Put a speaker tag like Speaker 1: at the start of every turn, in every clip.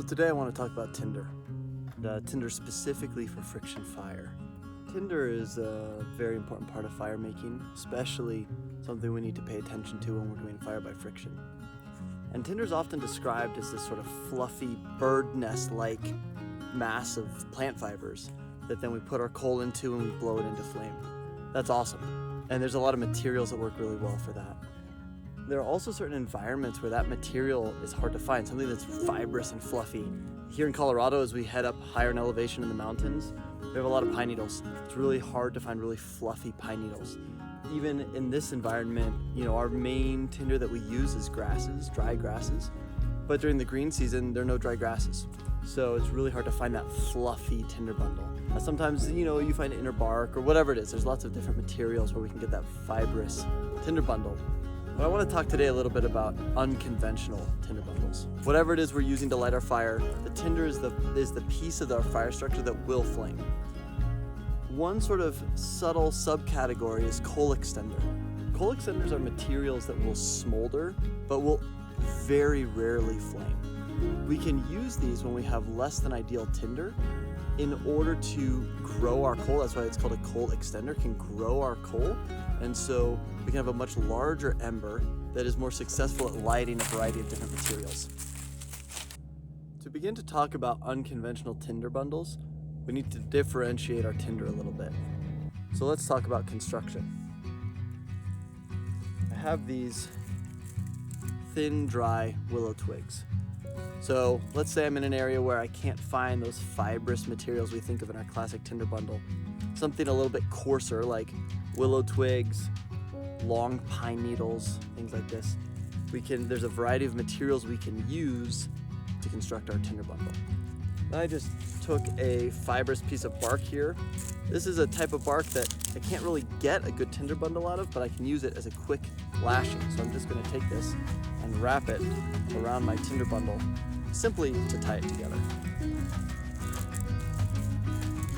Speaker 1: So today I want to talk about Tinder. Tinder specifically for friction fire. Tinder is a very important part of fire making, especially something we need to pay attention to when we're doing fire by friction. And Tinder is often described as this sort of fluffy bird nest-like mass of plant fibers that then we put our coal into and we blow it into flame. That's awesome. And there's a lot of materials that work really well for that. There are also certain environments where that material is hard to find, something that's fibrous and fluffy. Here in Colorado, as we head up higher in elevation in the mountains, we have a lot of pine needles. It's really hard to find really fluffy pine needles. Even in this environment, our main tinder that we use is grasses, dry grasses. But during the green season, there are no dry grasses. So it's really hard to find that fluffy tinder bundle. Sometimes, you find inner bark or whatever it is. There's lots of different materials where we can get that fibrous tinder bundle. But I want to talk today a little bit about unconventional tinder bundles. Whatever it is we're using to light our fire, the tinder is the piece of our fire structure that will flame. One sort of subtle subcategory is coal extender. Coal extenders are materials that will smolder, but will very rarely flame. We can use these when we have less than ideal tinder in order to grow our coal. That's why it's called a coal extender, can grow our coal. And so we can have a much larger ember that is more successful at lighting a variety of different materials. To begin to talk about unconventional tinder bundles, we need to differentiate our tinder a little bit. So let's talk about construction. I have these thin, dry willow twigs. So let's say I'm in an area where I can't find those fibrous materials we think of in our classic tinder bundle. Something a little bit coarser like willow twigs, long pine needles, things like this. There's a variety of materials we can use to construct our tinder bundle. I just took a fibrous piece of bark here. This is a type of bark that I can't really get a good tinder bundle out of, but I can use it as a quick lashing. So I'm just going to take this and wrap it around my tinder bundle simply to tie it together.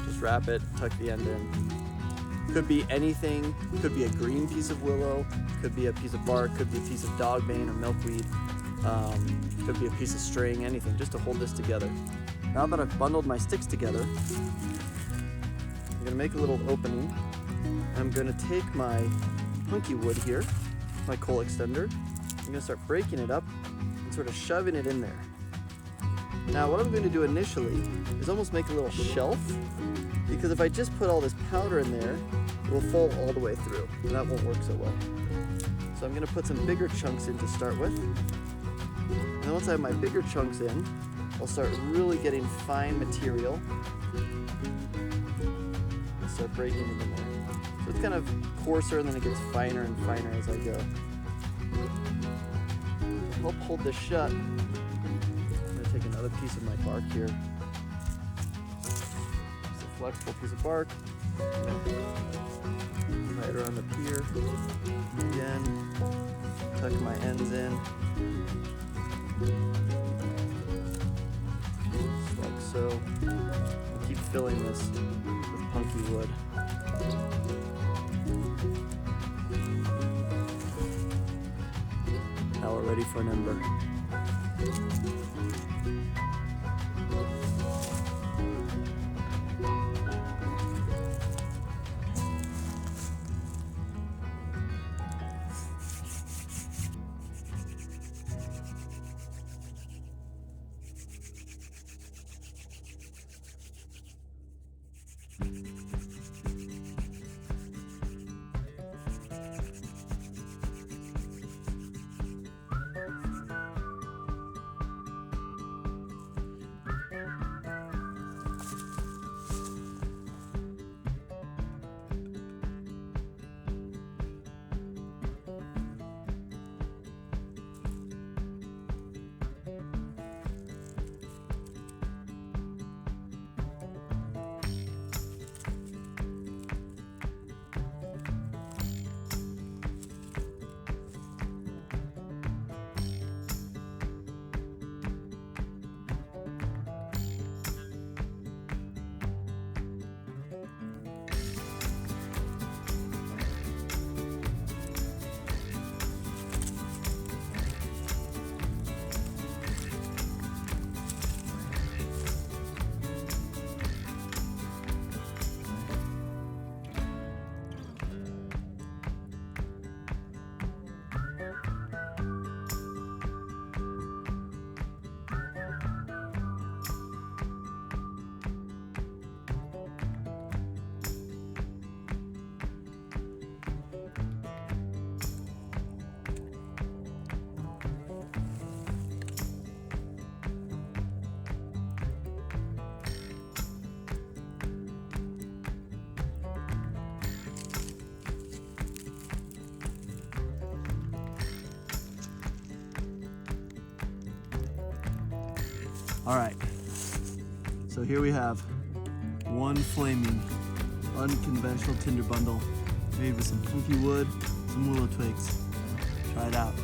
Speaker 1: Just wrap it, tuck the end in. Could be anything, could be a green piece of willow, could be a piece of bark, could be a piece of dogbane or milkweed, could be a piece of string, anything, just to hold this together. Now that I've bundled my sticks together, I'm gonna make a little opening. I'm gonna take my hunky wood here, my coal extender. I'm gonna start breaking it up and sort of shoving it in there. Now what I'm going to do initially is almost make a little shelf, because if I just put all this powder in there, it will fall all the way through, and that won't work so well. So I'm going to put some bigger chunks in to start with. And then once I have my bigger chunks in, I'll start really getting fine material and start breaking it in there. So it's kind of coarser and then it gets finer and finer as I go. To help hold this shut, take another piece of my bark here. Just a flexible piece of bark. Tie it around the pier. Again, tuck my ends in. Just like so. And keep filling this with punky wood. Now we're ready for an ember. All right, so here we have one flaming, unconventional tinder bundle made with some funky wood, some willow twigs. Try it out.